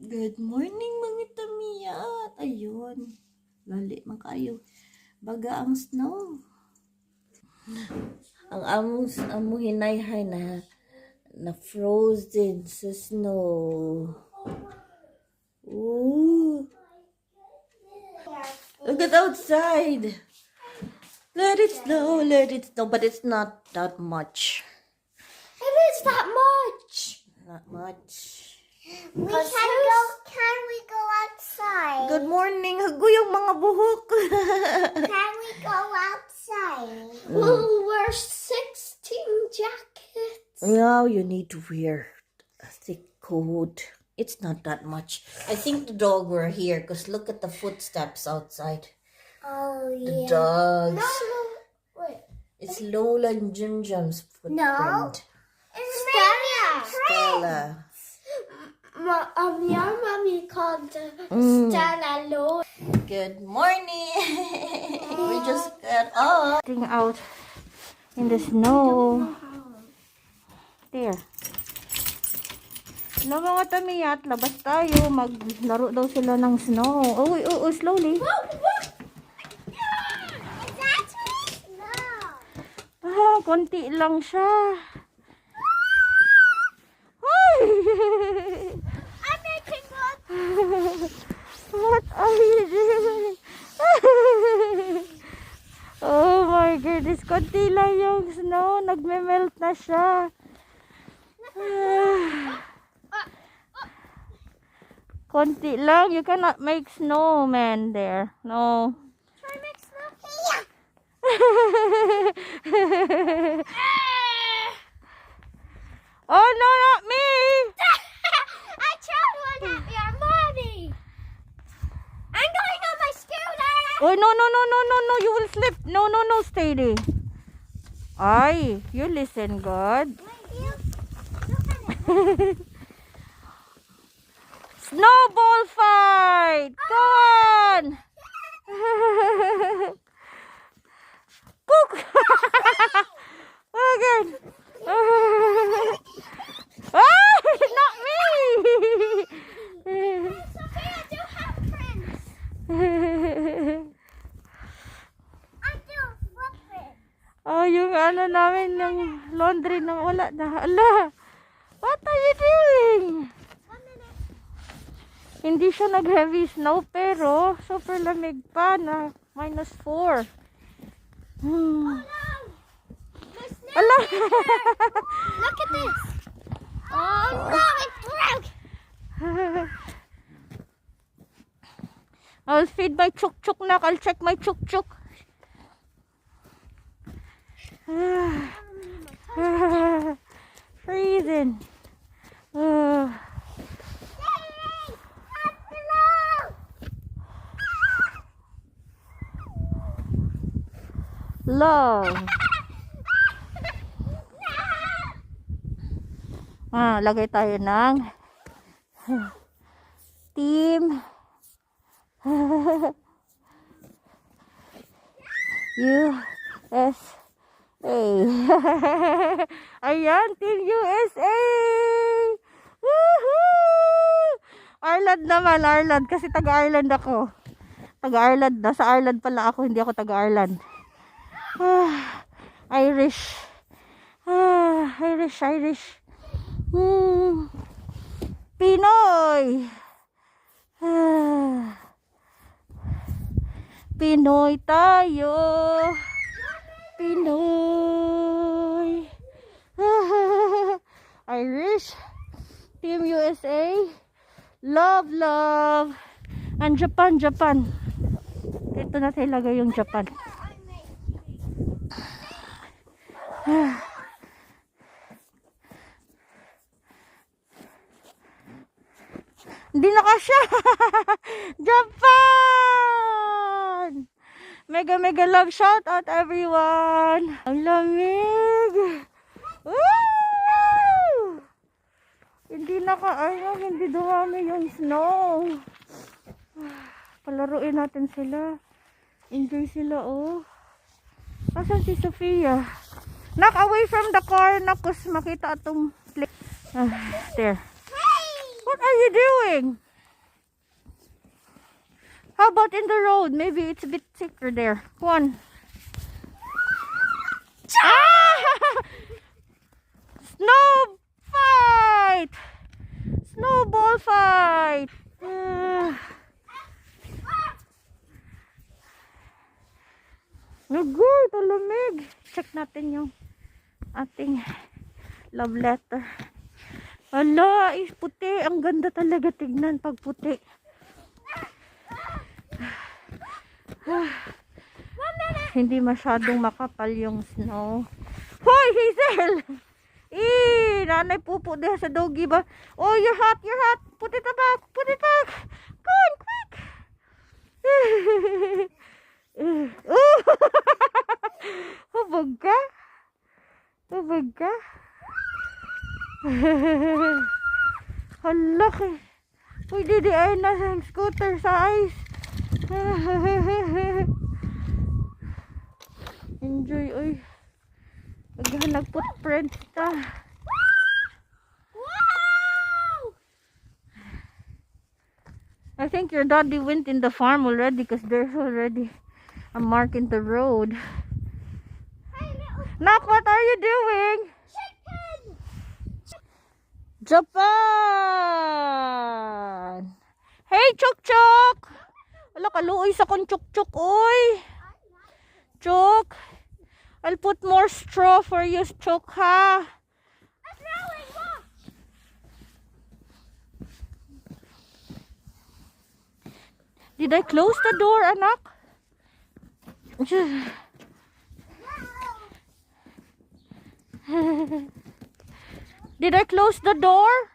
Good morning mga tamiya. Ayun. Gali man kayo. Baga ang snow. Ang among hinayhay na frozen sa snow. Ooh. Look at outside. Let it snow, but it's not that much. It is that much. Not much. Can we go outside? Good morning. Hago yung mga buhok. Can we go outside? We'll wear 16 jackets. Now you need to wear a thick coat. It's not that much. I think the dog were here because look at the footsteps outside. Oh, The yeah. dogs. No, wait. It's Lola and Jim Jim's footprint. It's Stella. Stella. Your mommy called Stella Lola. Good morning. We just got up. Out in the snow. There. Hello mga tamiyat, labas tayo. Maglaro daw sila ng snow. Uy, slowly. Konti lang siya. Ay! I'm making one. What are you doing? Oh my goodness, konti lang yung snow. Nagme-melt na siya. Konti lang. You cannot make snowman there. No. Try make snow. Oh no, not me. I tried one at your mommy. I'm going on my scooter. Oh no. You will slip. No. Stay there. Ay, you listen good. Snowball fight! Go on! Cook! Again! Ah! Not me! Sophia, do have friends. I do footprint. Oh, yung ano namin, yung laundry na wala na. Ala! What are you doing? 1 minute. Hindi siya nag-heavy snow pero super lamig pa na -4. Oh no! My snow. Ala! Look at this. Oh no, it broke. I'll feed my chuk-chuk na. I'll check my chuk-chuk. Freezing. Love. Lagay tayo ng team USA. Ayan, Team USA. Woohoo! Ireland naman, Ireland. Kasi taga-Ireland ako. Taga-Ireland. Nasa Ireland pala ako, hindi ako taga-Ireland. Irish. Irish. Pinoy. Pinoy tayo. Pinoy. Irish. Team USA. Love. And Japan. Dito na tayo lagay yung Japan. Hindi na kasya. Japan! Mega love shout out everyone. Ang lamig. Woo! Hindi hindi dumami yung snow. Palaruin natin sila. Enjoy sila, oh. Asan si Sophia? Knock away from the car, nakos makita atong plate. There. What are you doing? How about in the road? Maybe it's a bit thicker there. Go on. Ah! Snow fight! Snowball fight! Nagoy, talamig. Check natin yung ating love letter. Ala, puti. Ang ganda talaga tignan pag puti. Hindi masyadong makapal yung snow. Hoy, Hazel! Nanay pupo diha sa doggy ba? Oh, you're hot, you're hot. Put it back, put it back. Go on, quick. Hubog ka? Hubog ka? Halaki. Uy, didi ay nasa scooter sa ice. Enjoy, uy. Nag-footprints ta. Wow! I think your daddy went in the farm already because there's already a mark in the road. Hey, little Nak, what are you doing? chicken! Japan! Hey, Chuk Chuk! Wala, kaluoy sa kong Chuk Chuk, oy! Chuk! I'll put more straw for you, Chuk, ha? I'm throwing, watch! Did I close the door, anak? Did I close the door?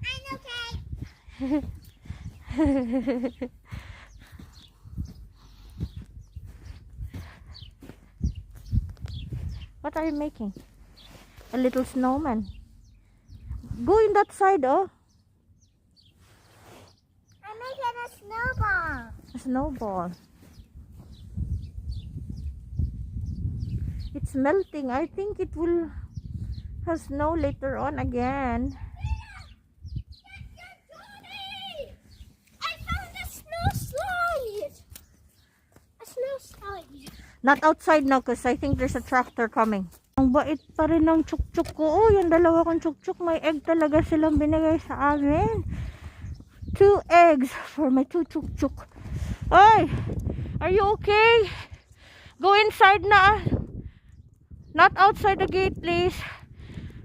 I'm okay. What are you making? A little snowman. Go in that side, oh. I'm making a snowball. A snowball. It's melting. I think it will have snow later on again. I found a snow slide. A snow slide. Not outside now because I think there's a tractor coming. Ang bait pa rin ng chuk-chuk ko. Oh, yung dalawa kong chuk-chuk. May egg talaga silang binigay sa amin. 2 eggs for my 2 chuk-chuk. Ay! Are you okay? Go inside na. Not outside the gate, please.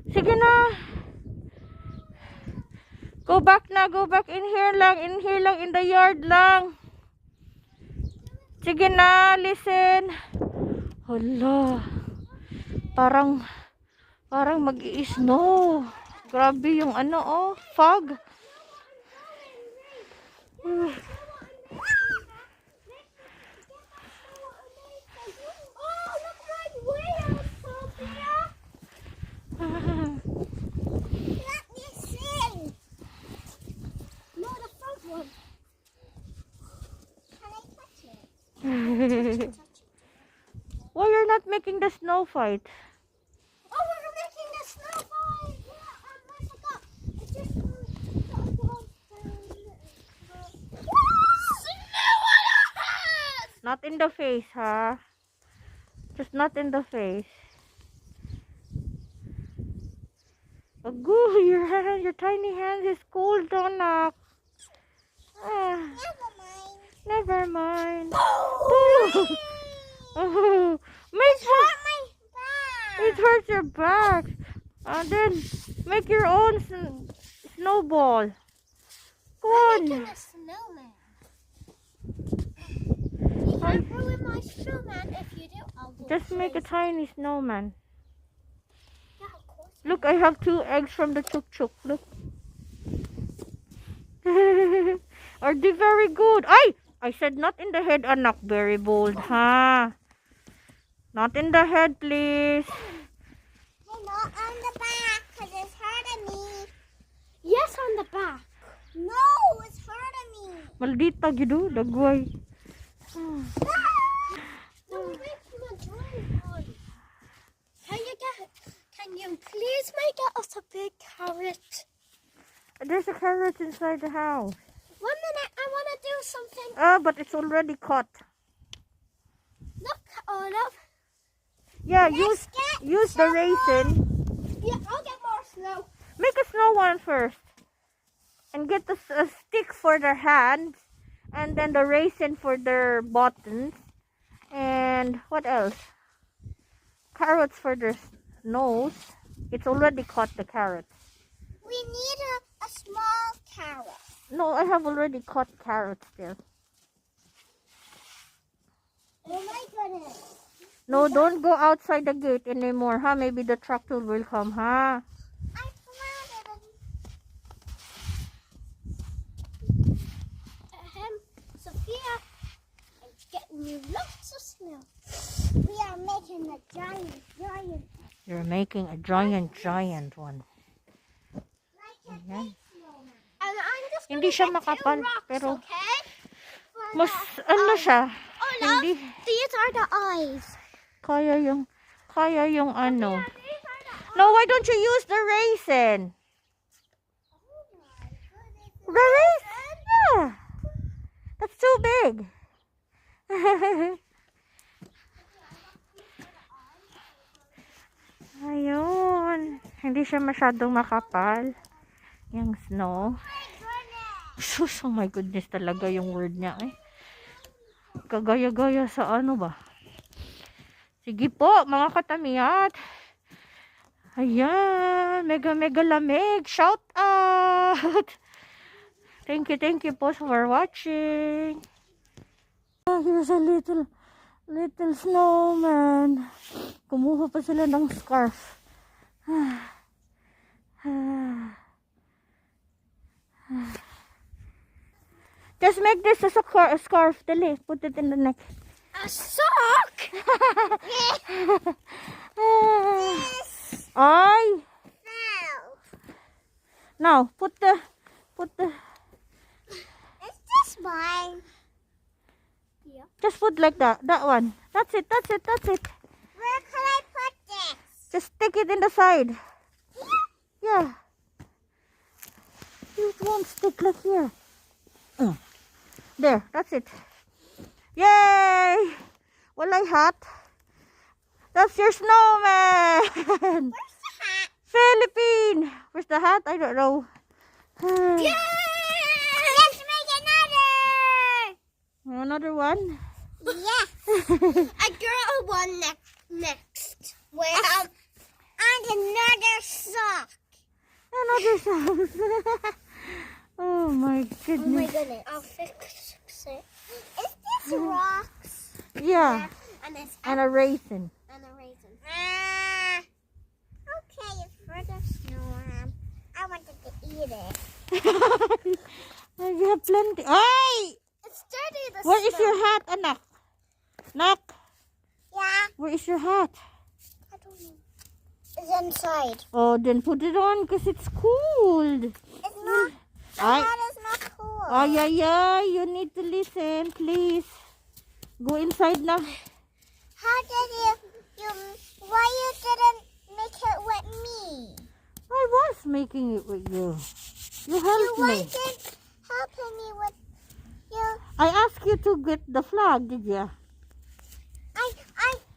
Sige na. Go back na. Go back in here lang. In here lang. In the yard lang. Sige na. Listen. Hala. Parang mag-i-snow. Grabe yung ano, oh. Fog. Oh, look my wheel, Sophia. Let me sing. No, the front one. Can I touch it? Why you're not making the snow fight? Oh, we're making a snowball. Yeah, I forgot. I just got snow on our hands. Not in the face, ha? Just not in the face. Agu, your hand, your tiny hand is cold, Donak. Ah, Never mind. never mind. Oh, Oh, it hurt my back. it hurts your back. And then make your own snowball. Go I'm on. making a snowman. You can't ruin my snowman. If you do, I'll go Just make a crazy. tiny snowman. Yeah, of course. Look, I have 2 eggs from the chuk-chuk. Look. Are they very good? I said not in the head, anak. Very bold, ha? Not in the head, please. Hey, not on the back, because it's hurting me. Yes, on the back. No, it's hurting me. Maldita, gido. Dagway. No, we make him a drawing board. Can you please make us a big carrot? There's a carrot inside the house. 1 minute, I want to do But it's already caught. Look, Olaf. Yeah, Let's use the raisin. Yeah, I'll get more snow. Make a snow one first. And get a stick for their hands. And then the raisin for their buttons. And what else? Carrots for their nose. It's already caught the carrots. We need a small carrot. No, I have already caught carrots there. Oh my goodness. No, don't go outside the gate anymore, huh? Maybe the tractor will come, huh? I found it. Sophia, it's getting you lots of snow. We are making a giant. You're making a giant one. Like a Ayan. big snowman. And I'm just Hindi gonna siya get makapal, 2 rocks, pero okay? mas ano siya? Olaf, Hindi these are the eyes. kaya yung ano. Yeah, these are the eyes. No, why don't you use the raisin? Oh my goodness. The raisin? Yeah. That's too big. Ayun. Hindi siya masyadong makapal. Yung snow. Sus, oh my goodness talaga yung word niya eh. Kagaya-gaya sa ano ba? Sige po, mga katamiyat. Ayan, mega lamig. Shout out! Thank you po for watching. Here's a little snowman. Kumuha pa sila ng scarf. Just make this as a scarf. Dali, put it in the neck. A sock? Ay! No. Now, put the... Is this mine? Yeah. Just put like that. That one. That's it. Where can I put this? Just stick it in the side. Yeah. It won't stick like here. There. That's it. Yay! Walay hat. That's your snowman. Where's the hat? Philippine. Where's the hat? I don't know. Yay! Let's make another! Another one. Yes. A girl one next. Well, and another sock. Another song. Oh my goodness. Goodness. I'll fix it. Is this rocks? Yeah. And it's And a raisin. and a raisin. Okay, it's for the snow. I wanted to eat it. You have plenty. Ay! It's dirty. The Where is snow. your hat, anak? Nak, Yeah, where is your hat? I don't know. It's inside. Oh, then put it on because it's cold. It's not. The Ay. hat is not cool. Ay, you need to listen, please. Go inside na. How did you? Why you didn't make it with me? I was making it with you. You You helped me. wasn't helping me with you. I asked you to get the flag, did you? I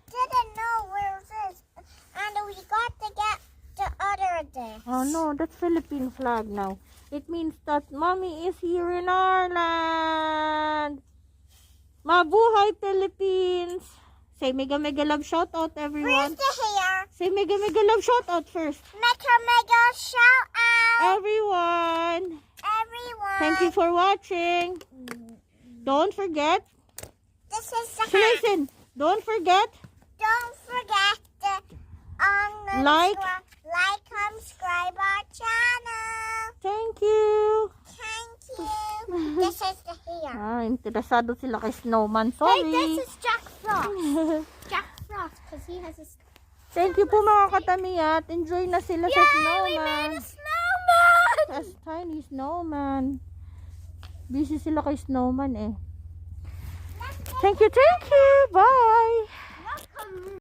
didn't know where it is, and we got to get the other day. Oh no, that's Philippine flag now. It means that mommy is here in Ireland. Mabuhay Philippines. Say mega love shout out Where's everyone. the hair? Say mega love shout out first. Mega shout out, Everyone. everyone. Thank you for watching. Don't forget. This is the hat. Listen. Don't forget. Don't forget to Like. subscribe our channel. Thank you. Thank you. This is the hair. Interesado sila kay Snowman. Hey, Sorry. this is Jack Frost. Jack Frost, because he has a. Thank you po mga katamiyat. Enjoy na sila sa Yay! We snowman. made a snowman. As tiny snowman. Busy sila kay snowman eh. Thank you. Bye.